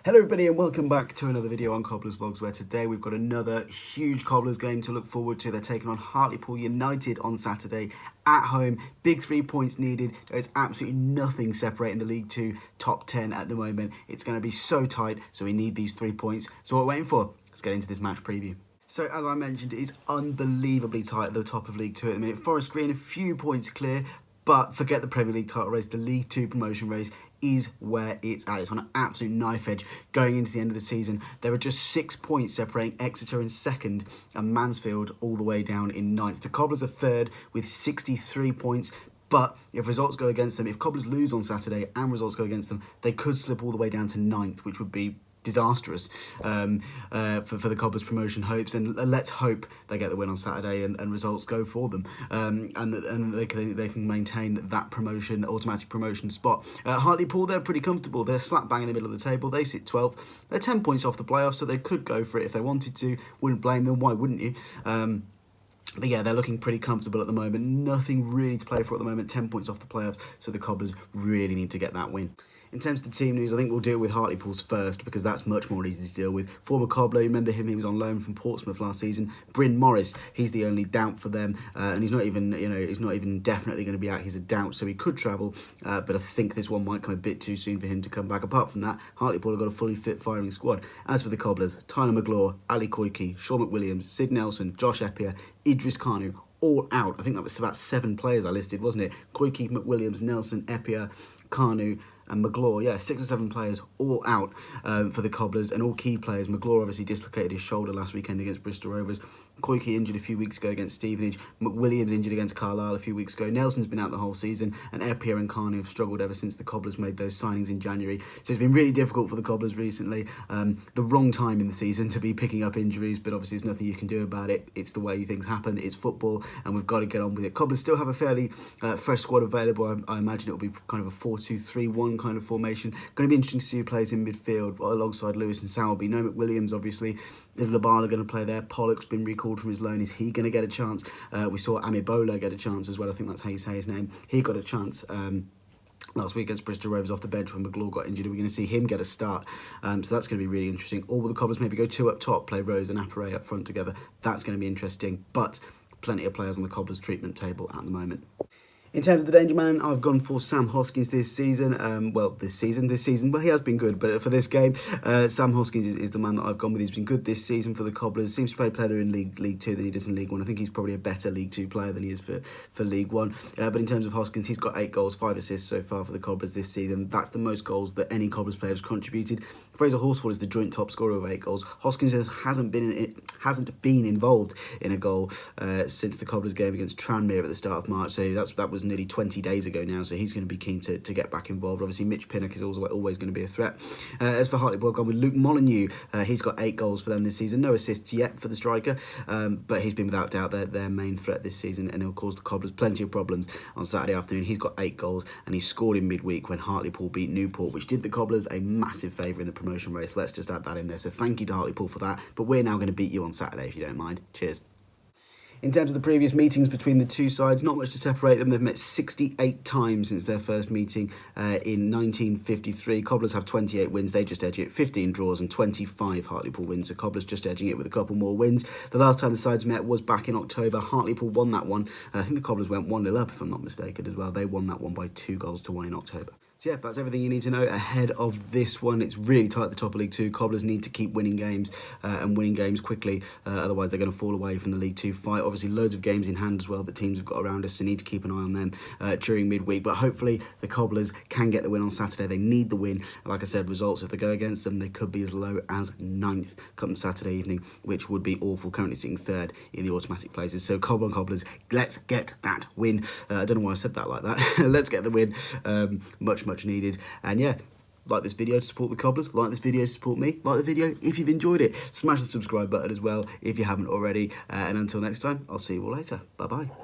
Hello everybody and welcome back to another video on Cobblers Vlogs, where today we've got another huge Cobblers game to look forward to. They're taking on Hartlepool United on Saturday at home. Big 3 points needed. There's absolutely nothing separating the League 2 top 10 at the moment. It's going to be so tight, so we need these 3 points. So what we're waiting for? Let's get into this match preview. So as I mentioned, it is unbelievably tight at the top of League 2 at the minute. Forest Green a few points clear, but forget the Premier League title race. The League 2 promotion race is where it's at. It's on an absolute knife edge going into the end of the season. There are just 6 points separating Exeter in second and Mansfield all the way down in ninth. The Cobblers are third with 63 points. But if results go against them, if Cobblers lose on Saturday and results go against them, they could slip all the way down to ninth, which would be disastrous for the Cobblers promotion hopes. And let's hope they get the win on Saturday and results go for them, and they can maintain that automatic promotion spot. Hartlepool, they're pretty comfortable. They're slap bang in the middle of the table. They sit 12th. They're 10 points off the playoffs, so they could go for it if they wanted to. Wouldn't blame them. Why wouldn't you? But yeah, they're looking pretty comfortable at the moment. Nothing really to play for at the moment. 10 points off the playoffs, so the Cobblers really need to get that win. In terms of the team news, I think we'll deal with Hartlepool's first because that's much more easy to deal with. Former Cobbler, you remember him, he was on loan from Portsmouth last season. Bryn Morris, he's the only doubt for them, and he's not even, he's not even definitely going to be out. He's a doubt, so he could travel, but I think this one might come a bit too soon for him to come back. Apart from that, Hartlepool have got a fully fit firing squad. As for the Cobblers, Tyler McGlaw, Ali Koiki, Sean McWilliams, Sid Nelson, Josh Eppier, Idris Kanu, all out. I think that was about 7 players I listed, wasn't it? Koiki, McWilliams, Nelson, Eppier, Kanu and McGlaw, yeah, 6 or 7 players all out for the Cobblers, and all key players. McGlaw obviously dislocated his shoulder last weekend against Bristol Rovers. Koiki injured a few weeks ago against Stevenage. McWilliams injured against Carlisle a few weeks ago. Nelson's been out the whole season, and Eppier and Kanu have struggled ever since the Cobblers made those signings in January. So it's been really difficult for the Cobblers recently. The wrong time in the season to be picking up injuries, but obviously there's nothing you can do about it. It's the way things happen. It's football, and we've got to get on with it. Cobblers still have a fairly fresh squad available. I imagine it'll be kind of a 4-2-3-1 kind of formation. Going to be interesting to see who plays in midfield alongside Lewis and Sowerby. No McWilliams, obviously. Is Labala going to play there? Pollock's been recalled from his loan. Is he going to get a chance? We saw Amibola get a chance as well. I think that's how you say his name. He got a chance last week against Bristol Rovers off the bench when McGlaw got injured. We're going to see him get a start. So that's going to be really interesting. All the Cobblers maybe go 2 up top, play Rose and Appere up front together. That's going to be interesting. But plenty of players on the Cobblers treatment table at the moment. In terms of the danger man, I've gone for Sam Hoskins this season. This season, well, he has been good, but for this game, Sam Hoskins is the man that I've gone with. He's been good this season for the Cobblers. Seems to play better in League 2 than he does in League 1. I think he's probably a better League 2 player than he is for League 1. But in terms of Hoskins, he's got 8 goals, 5 assists so far for the Cobblers this season. That's the most goals that any Cobblers player has contributed. Fraser Horsfall is the joint top scorer of 8 goals. Hoskins hasn't been involved in a goal since the Cobblers game against Tranmere at the start of March. So that was nearly 20 days ago now, so he's going to be keen to get back involved. Obviously, Mitch Pinnock is always going to be a threat. As for Hartlepool, I've gone with Luke Molyneux. He's got 8 goals for them this season. No assists yet for the striker, but he's been without doubt their main threat this season, and he'll cause the Cobblers plenty of problems on Saturday afternoon. He's got 8 goals, and he scored in midweek when Hartlepool beat Newport, which did the Cobblers a massive favour in the promotion race. Let's just add that in there. So thank you to Hartlepool for that, but we're now going to beat you on Saturday, if you don't mind. Cheers. In terms of the previous meetings between the two sides, not much to separate them. They've met 68 times since their first meeting in 1953. Cobblers have 28 wins, they just edge it. 15 draws and 25 Hartlepool wins. So Cobblers just edging it with a couple more wins. The last time the sides met was back in October. Hartlepool won that one. I think the Cobblers went 1-0 up, if I'm not mistaken, as well. They won that one by 2 goals to 1 in October. So yeah, that's everything you need to know ahead of this one. It's really tight at the top of League 2. Cobblers need to keep winning games and winning games quickly. Otherwise, they're going to fall away from the League 2 fight. Obviously, loads of games in hand as well that teams have got around us, so need to keep an eye on them during midweek. But hopefully, the Cobblers can get the win on Saturday. They need the win. Like I said, results, if they go against them, they could be as low as 9th come Saturday evening, which would be awful. Currently sitting 3rd in the automatic places. So Cobblers, let's get that win. I don't know why I said that like that. Let's get the win. Much needed. And yeah, like this video to support the Cobblers, like this video to support me, like the video if you've enjoyed it, smash the subscribe button as well if you haven't already, and until next time, I'll see you all later. Bye bye.